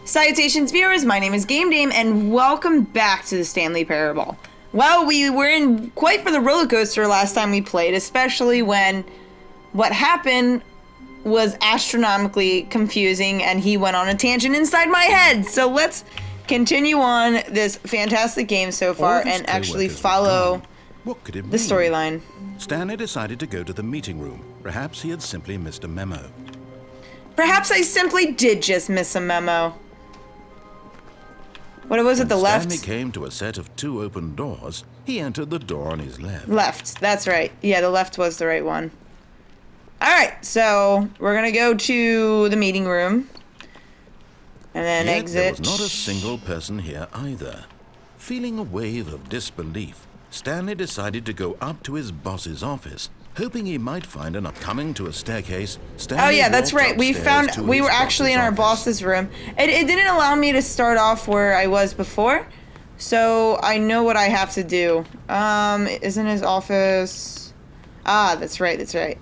Salutations viewers, my name is Game Dame and welcome back to the Stanley Parable. Well, we were in quite for the roller coaster last time we played, especially when what happened was astronomically confusing and he went on a tangent inside my head. So let's continue on this fantastic game so far and actually follow the storyline. Stanley decided to go to the meeting room. Perhaps he had simply missed a memo. Perhaps I simply did just miss a memo. What was it, the left? Stanley came to a set of two open doors. He entered the door on his left. Left, that's right. Yeah, the left was the right one. Alright, so we're gonna go to the meeting room. And then Yet exit. there was not a single person here either. Feeling a wave of disbelief, Stanley decided to go up to his boss's office, hoping he might find an coming to a staircase. Oh yeah, that's right. We were actually in our boss's room. It didn't allow me to start off where I was before, so I know what I have to do. Isn't his office? Ah, that's right. That's right.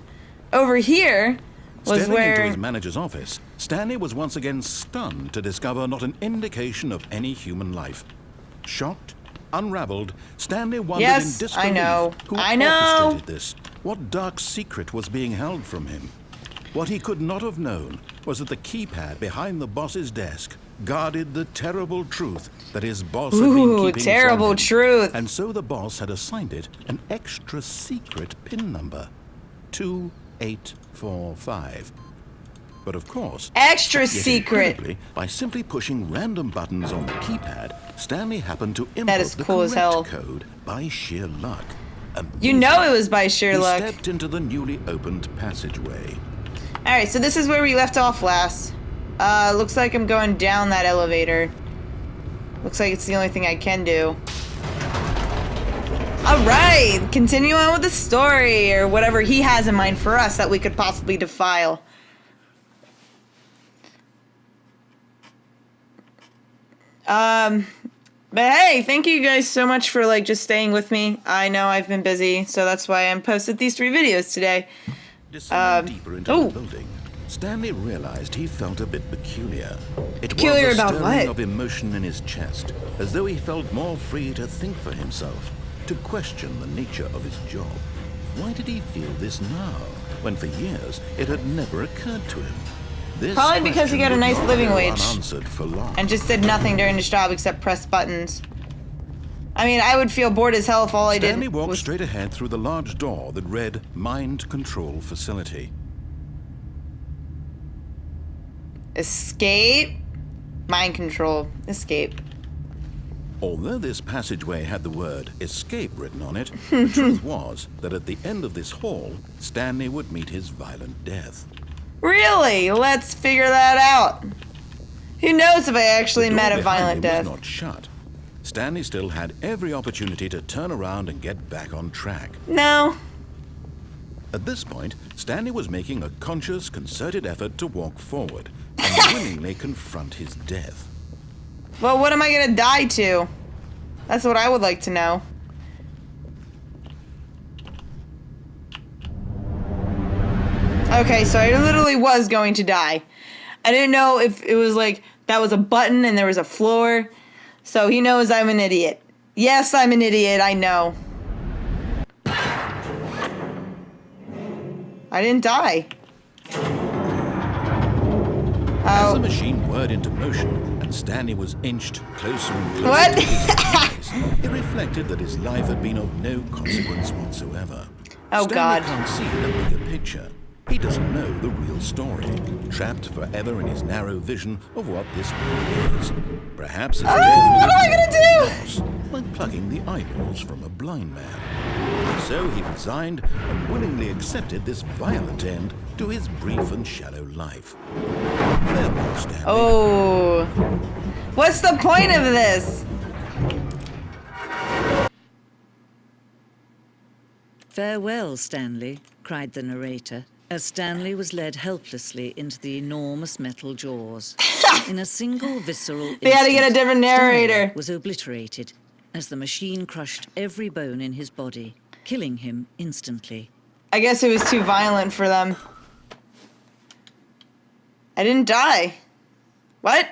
Over here was Stepping where into his manager's office, Stanley was once again stunned to discover not an indication of any human life. Shocked, unraveled, Stanley wondered in disbelief who orchestrated this. What dark secret was being held from him? What he could not have known was that the keypad behind the boss's desk guarded the terrible truth that his boss had been keeping terrible from him. truth. And so the boss had assigned it an extra secret PIN number, 2845. But of course, extra secret. Incredibly, by simply pushing random buttons on the keypad, Stanley happened to input the cool correct code by sheer luck. You know it was by sheer luck. He stepped into the newly opened passageway. Alright, so this is where we left off last. Looks like I'm going down that elevator. Looks like it's the only thing I can do. Alright, continue on with the story, or whatever he has in mind for us that we could possibly defile. But hey, thank you guys so much for, like, just staying with me. I know I've been busy, so that's why I posted these 3 videos today. Descending deeper into the building, Stanley realized he felt a bit peculiar. Peculiar was a about stirring what? of emotion in his chest, as though he felt more free to think for himself, to question the nature of his job. Why did he feel this now, when for years it had never occurred to him? Probably because he got a nice living wage for long. and just did nothing during his job except press buttons. I mean, I would feel bored as hell if all I did Stanley walked was... straight ahead through the large door that read Mind Control Facility. Escape? Mind control. Escape. Although this passageway had the word escape written on it, the truth was that at the end of this hall, Stanley would meet his violent death. Really? Let's figure that out. Who knows if I actually met a violent death? The door behind him was not shut. Stanley still had every opportunity to turn around and get back on track. No. At this point, Stanley was making a conscious, concerted effort to walk forward and willingly confront his death. Well, what am I gonna die to? That's what I would like to know. Okay, so I literally was going to die. I didn't know if it was like, that was a button and there was a floor. So he knows I'm an idiot. Yes, I'm an idiot, I know. I didn't die. As the machine whirred into motion and Stanley was inched closer and closer What? to his demise, it reflected that his life had been of no consequence whatsoever. Oh, God. Stanley can't see the bigger picture. He doesn't know the real story, trapped forever in his narrow vision of what this world is. Perhaps his death was what am I gonna do? loss, like plucking the eyeballs from a blind man. So he resigned and willingly accepted this violent end to his brief and shallow life. Farewell, Stanley. Oh. What's the point of this? "Farewell, Stanley," cried the narrator, as Stanley was led helplessly into the enormous metal jaws. In a single visceral They had to get a instant, different narrator. Stanley was obliterated as the machine crushed every bone in his body, killing him instantly. I guess it was too violent for them. I didn't die. What?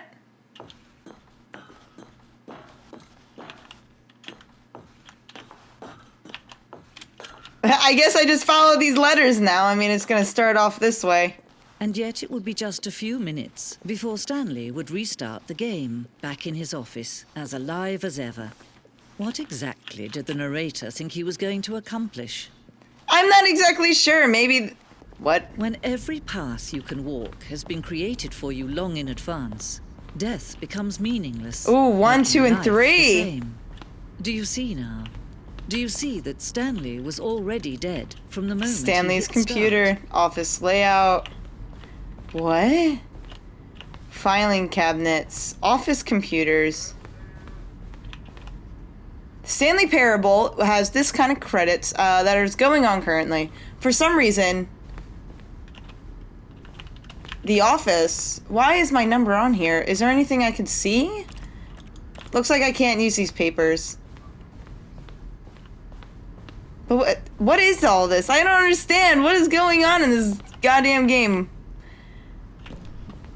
I guess I just follow these letters now. I mean, it's gonna start off this way. And yet it would be just a few minutes before Stanley would restart the game, back in his office, as alive as ever. What exactly did the narrator think he was going to accomplish? I'm not exactly sure. Maybe... What? When every path you can walk has been created for you long in advance, death becomes meaningless. Ooh, 1, 2, and life 3. the same. Do you see now? Do you see that Stanley was already dead from the moment Stanley's he hit computer, start? office layout. What? Filing cabinets, office computers. Stanley Parable has this kind of credits that is going on currently. For some reason, The Office. Why is my number on here? Is there anything I can see? Looks like I can't use these papers. But what is all this? I don't understand. What is going on in this goddamn game?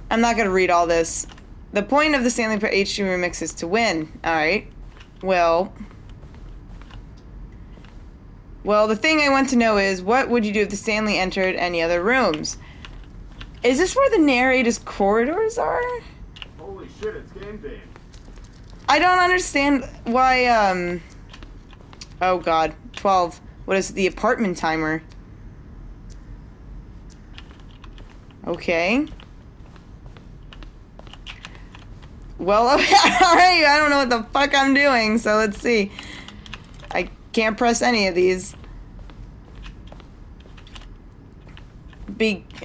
I'm not gonna read all this. The point of the Stanley HD Remix is to win. Alright. Well, the thing I want to know is, what would you do if the Stanley entered any other rooms? Is this where the narrator's corridors are? Holy shit, it's game day. I don't understand why, oh god, 12. What is it, the apartment timer? Okay. Well, alright, I don't know what the fuck I'm doing, so let's see. I can't press any of these.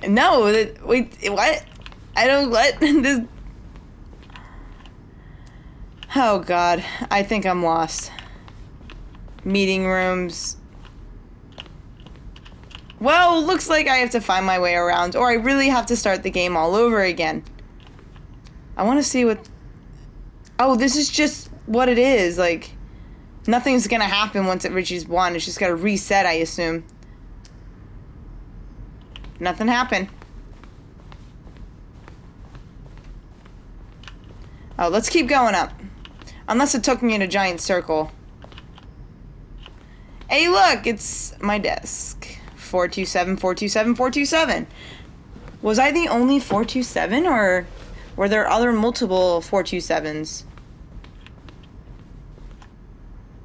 No, wait, what? I don't, what? This... Oh god, I think I'm lost. Meeting rooms. Well, looks like I have to find my way around, or I really have to start the game all over again. I want to see what... Oh, this is just what it is, like... Nothing's gonna happen once it reaches 1, it's just gotta reset, I assume. Nothing happened. Oh, let's keep going up. Unless it took me in a giant circle. Hey, look, it's my desk. 427, 427, 427. Was I the only 427, or were there other multiple 427s?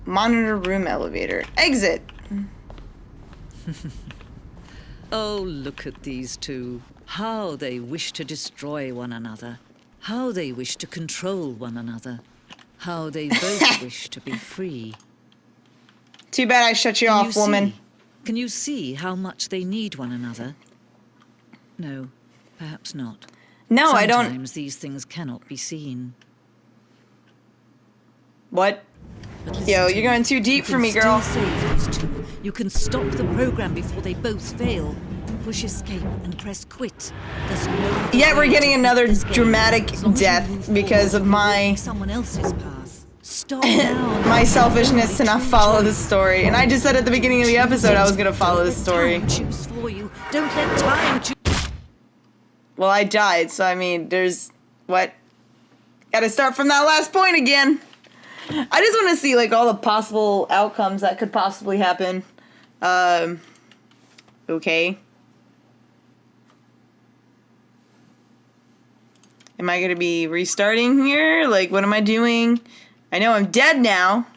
Monitor room elevator. Exit. Oh, look at these two. How they wish to destroy one another. How they wish to control one another. How they both wish to be free. Too bad I shut you off, woman. Can you see how much they need one another? No, perhaps not. No, I don't. Sometimes these things cannot be seen. What? Yo, you're going too deep for me, girl. Save these two. You can stop the program before they both fail. Push escape and press quit. There's no... Yet we're getting another dramatic death because of my... someone else's path. Stop now. my selfishness to not follow the story. And I just said at the beginning of the episode I was gonna follow the story. Choose for you. Don't let time choose. Well, I died, so I mean, there's... What? Gotta start from that last point again. I just want to see, like, all the possible outcomes that could possibly happen. Okay. Am I gonna be restarting here? Like, what am I doing? I know I'm dead now.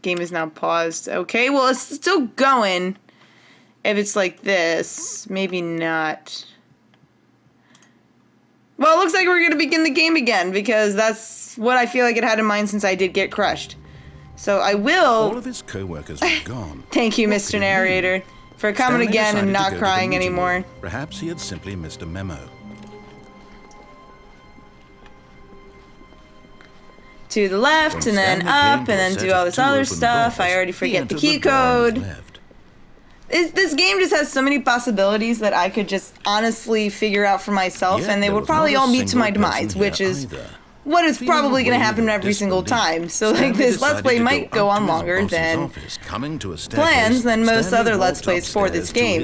Game is now paused. Okay, well, it's still going. If it's like this, maybe not. Well, it looks like we're going to begin the game again, because that's what I feel like it had in mind since I did get crushed. So I will... All of his co-workers were gone. Thank you, Mr. Narrator, for coming Stanley again and decided not to go to crying the meeting anymore. room. Perhaps he had simply missed a memo. To the left, and then up, and then do all this other stuff. I already forget the key code. This game just has so many possibilities that I could just honestly figure out for myself, and they would probably all be to my demise, which is what is probably going to happen every single time. So, like, this Let's Play might go on longer than plans than most other Let's Plays for this game.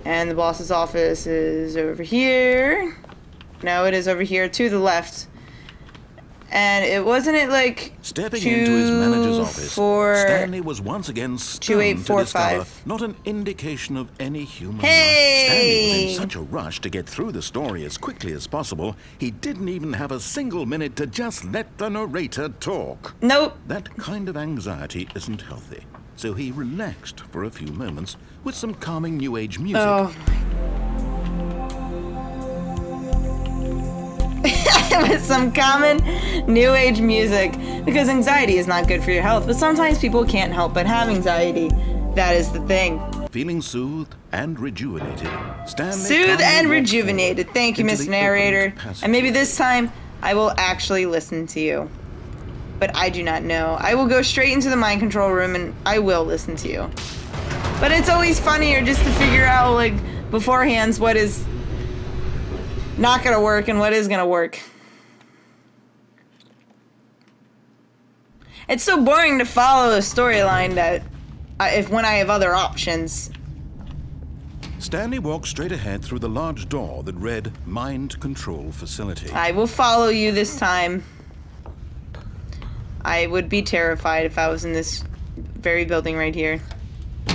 And the boss's office is over here. No, it is over here to the left. And it like Stepping into his manager's office, Stanley was once again stunned to discover not an indication of any human life. Stanley was in such a rush to get through the story as quickly as possible, he didn't even have a single minute to just let the narrator talk. Nope. That kind of anxiety isn't healthy, so he relaxed for a few moments with some calming New Age music. Oh. With some common New Age music, because anxiety is not good for your health, but sometimes people can't help but have anxiety. That is the thing. Feeling soothed and rejuvenated, Stanley soothed and rejuvenated. Thank you, Mr. Narrator. And maybe this time I will actually listen to you. But I do not know. I will go straight into the mind control room and I will listen to you. But it's always funnier just to figure out, like, beforehand what is not gonna work and what is gonna work. It's so boring to follow a storyline that when I have other options. Stanley walked straight ahead through the large door that read Mind Control Facility. I will follow you this time. I would be terrified if I was in this very building right here.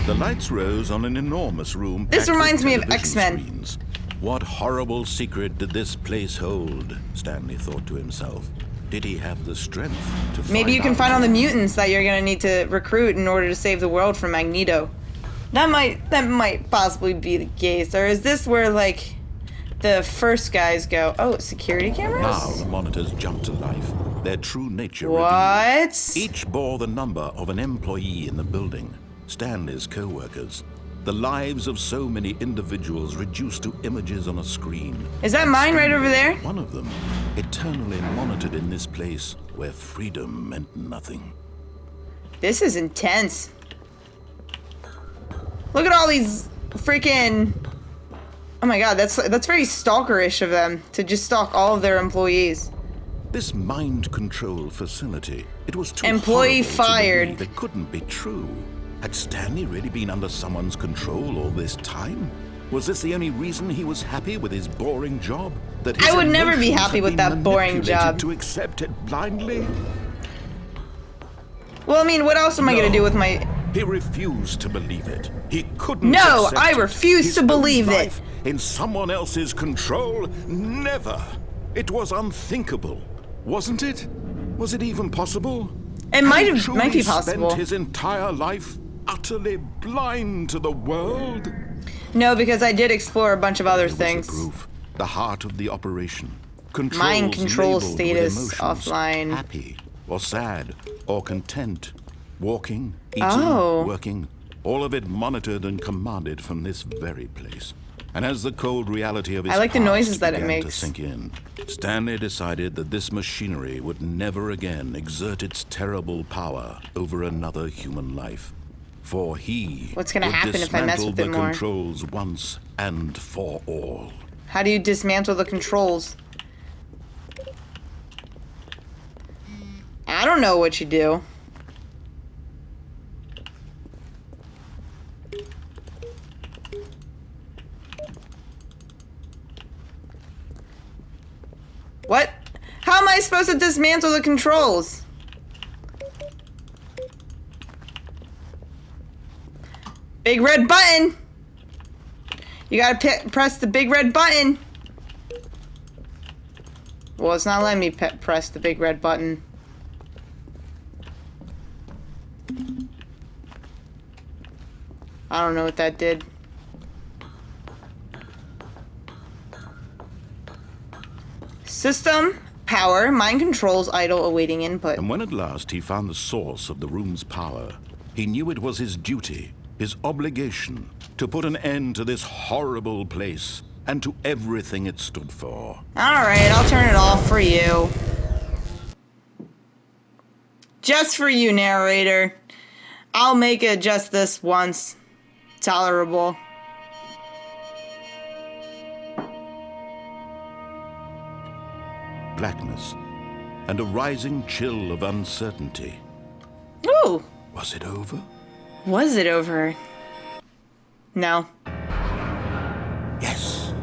The lights rose on an enormous room. This reminds me of X-Men. Screens. What horrible secret did this place hold? Stanley thought to himself. Did he have the strength to find Maybe you can out? find all the mutants that you're gonna need to recruit in order to save the world from Magneto. That might possibly be the case. Or is this where, like, the first guys go? Oh, security cameras? Now the monitors jumped to life. Their true nature What? revealed. Each bore the number of an employee in the building. Stanley's co-workers. The lives of so many individuals reduced to images on a screen. Is that mine right over there? One of them, eternally monitored in this place where freedom meant nothing. This is intense. Look at all these freaking... Oh my god, that's very stalkerish of them to just stalk all of their employees. This mind control facility, it was too Employee horrible fired. to believe it couldn't be true. Had Stanley really been under someone's control all this time? Was this the only reason he was happy with his boring job? That his I would never be emotions happy had with been that boring manipulated job. To accept it blindly? Well, I mean, what else am I gonna do with my... He refused to believe it. He couldn't No, accept I it. refuse His to believe own it. life in someone else's control? Never. It was unthinkable, wasn't it? Was it even possible? It might Had be truly possible. Spent his entire life utterly blind to the world? No, because I did explore a bunch of other There was things. the proof, the heart of the operation. Mind Controls control labeled with status emotions, offline. Happy or sad or content. Walking, eating, Oh. working. All of it monitored and commanded from this very place. And as the cold reality of his I like the past noises that it began to makes. sink in, Stanley decided that this machinery would never again exert its terrible power over another human life. For he What's gonna would happen if I mess dismantle with the it more? controls once and for all. How do you dismantle the controls? I don't know what you do. What? How am I supposed to dismantle the controls? Big red button! You gotta press the big red button! Well, it's not letting me press the big red button. I don't know what that did. System, power, mind controls, idle, awaiting input. And when at last he found the source of the room's power, he knew it was his duty, his obligation, to put an end to this horrible place and to everything it stood for. Alright, I'll turn it off for you. Just for you, narrator. I'll make it just this once. Tolerable. Blackness and a rising chill of uncertainty. Ooh! Was it over? Was it over? No. Yes.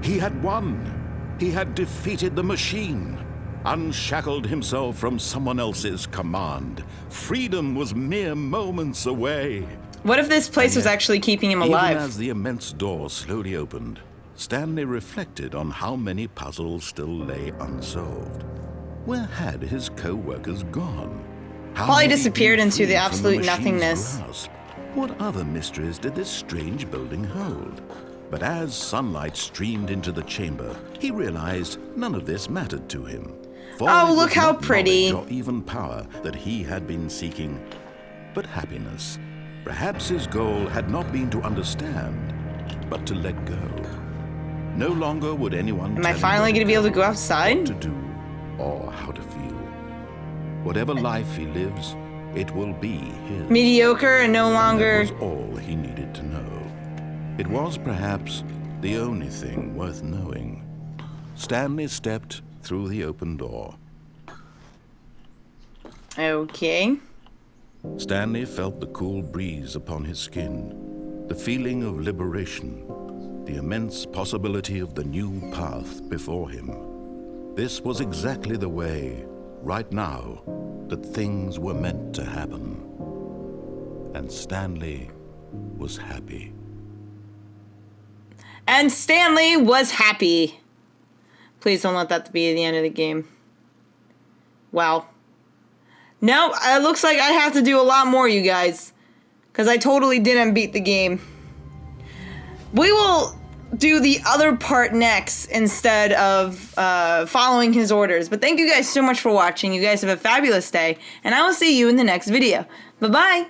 He had won. He had defeated the machine. unshackled himself from someone else's command. Freedom was mere moments away. What if this place was actually keeping him alive? Even as the immense door slowly opened, Stanley reflected on how many puzzles still lay unsolved. Where had his co-workers gone? Probably disappeared into the absolute nothingness. Grasp? What other mysteries did this strange building hold? But as sunlight streamed into the chamber, he realized none of this mattered to him. Oh, look how pretty. Or even power that he had been seeking, but happiness. Perhaps his goal had not been to understand, but to let go. No longer would anyone Am I finally going to be able to go outside? What to do or how to feel. Whatever life he lives, it will be his. Mediocre and no longer... That was all he needed to know. It was perhaps the only thing worth knowing. Stanley stepped through the open door. Okay. Stanley felt the cool breeze upon his skin, the feeling of liberation, the immense possibility of the new path before him. This was exactly the way, right now, that things were meant to happen. And Stanley was happy. And Stanley was happy. Please don't let that be the end of the game. Wow. No, it looks like I have to do a lot more, you guys. Because I totally didn't beat the game. We will do the other part next instead of following his orders. But thank you guys so much for watching. You guys have a fabulous day. And I will see you in the next video. Bye-bye.